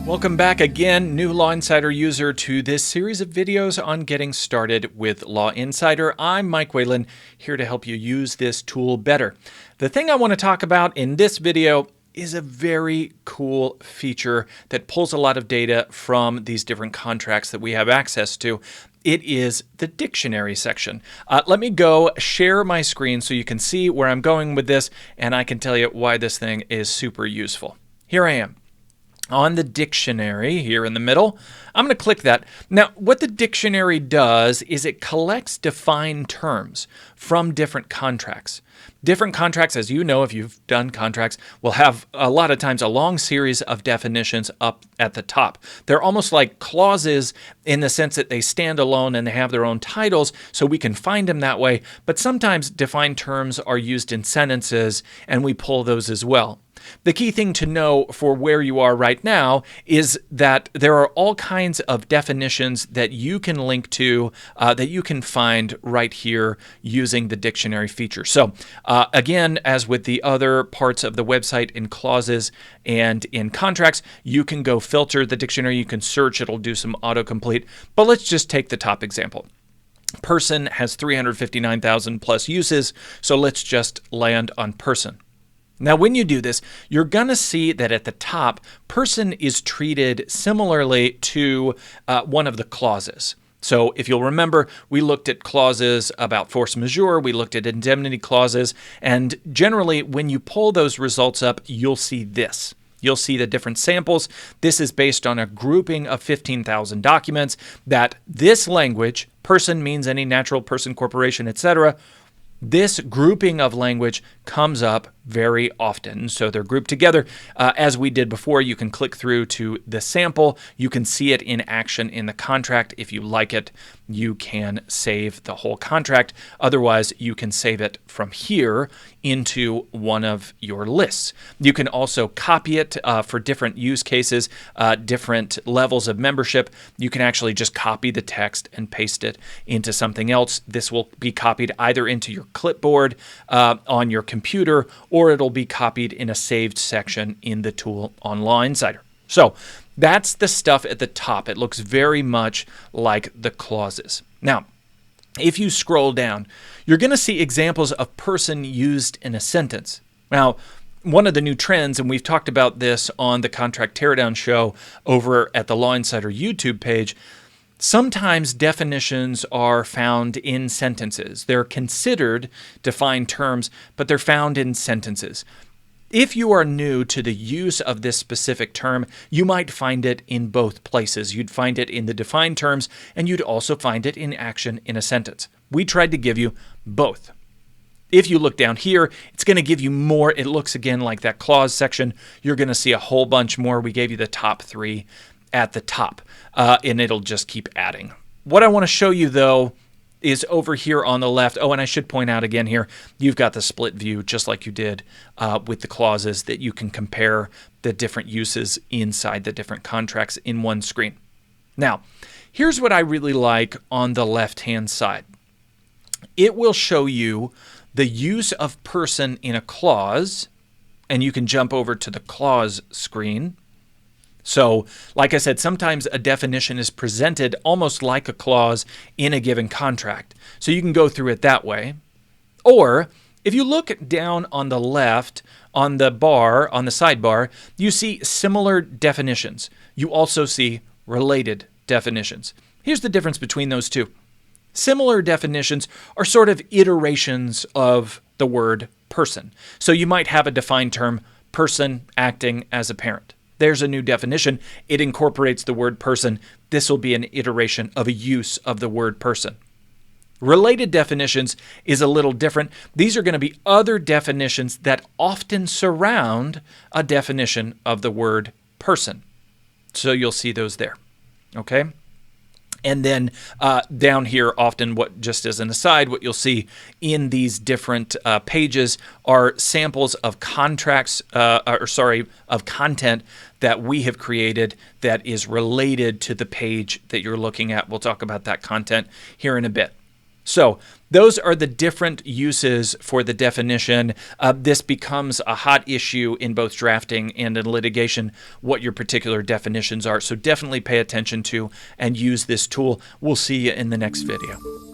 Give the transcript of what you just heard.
Welcome back again, new Law Insider user, to this series of videos on getting started with Law Insider. I'm Mike Whalen, here to help you use this tool better. The thing I want to talk about in this video is a very cool feature that pulls a lot of data from these different contracts that we have access to. It is the dictionary section. Let me go share my screen so you can see where I'm going with this, and I can tell you why this thing is super useful. Here I am on the dictionary here in the middle. I'm going to click that. Now, what the dictionary does is it collects defined terms from different contracts. Different contracts, as you know, if you've done contracts, will have a lot of times a long series of definitions up at the top. They're almost like clauses in the sense that they stand alone and they have their own titles, so we can find them that way. But sometimes defined terms are used in sentences, and we pull those as well. The key thing to know for where you are right now is that there are all kinds of definitions that you can link to, that you can find right here using the dictionary feature. So again, as with the other parts of the website in clauses and in contracts, you can go filter the dictionary, you can search, it'll do some autocomplete. But let's just take the top example. Person has 359,000 plus uses, so let's just land on person. Now, when you do this, you're going to see that at the top, person is treated similarly to one of the clauses. So if you'll remember, we looked at clauses about force majeure, we looked at indemnity clauses, and generally when you pull those results up, you'll see this. You'll see the different samples. This is based on a grouping of 15,000 documents that this language, person means any natural person, corporation, etc., this grouping of language comes up very often. So they're grouped together. As we did before, you can click through to the sample. You can see it in action in the contract. If you like it, you can save the whole contract. Otherwise, you can save it from here into one of your lists. You can also copy it for different use cases, different levels of membership. You can actually just copy the text and paste it into something else. This will be copied either into your clipboard on your computer, or it'll be copied in a saved section in the tool on Law Insider. So that's the stuff at the top. It looks very much like the clauses. Now, if you scroll down, you're going to see examples of person used in a sentence. Now, one of the new trends, and we've talked about this on the Contract Teardown show over at the Law Insider YouTube page, sometimes definitions are found in sentences. They're considered defined terms, but they're found in sentences. If you are new to the use of this specific term, you might find it in both places. You'd find it in the defined terms, and you'd also find it in action in a sentence. We tried to give you both. If you look down here, it's going to give you more. It looks again like that clause section. You're going to see a whole bunch more. We gave you the top 3 at the top, and it'll just keep adding. What I want to show you, though, is over here on the left. Oh, and I should point out again here, you've got the split view just like you did with the clauses, that you can compare the different uses inside the different contracts in one screen. Now, here's what I really like on the left-hand side. It will show you the use of person in a clause, and you can jump over to the clause screen. So, like I said, sometimes a definition is presented almost like a clause in a given contract. So you can go through it that way. Or, if you look down on the left, on the bar, on the sidebar, you see similar definitions. You also see related definitions. Here's the difference between those two. Similar definitions are sort of iterations of the word person. So you might have a defined term, person acting as a parent. There's a new definition. It incorporates the word person. This will be an iteration of a use of the word person. Related definitions is a little different. These are going to be other definitions that often surround a definition of the word person. So you'll see those there. Okay? And then down here, often, what, just as an aside, what you'll see in these different pages are samples of contracts, of content that we have created that is related to the page that you're looking at. We'll talk about that content here in a bit. So those are the different uses for the definition. This becomes a hot issue in both drafting and in litigation, what your particular definitions are. So definitely pay attention to and use this tool. We'll see you in the next video.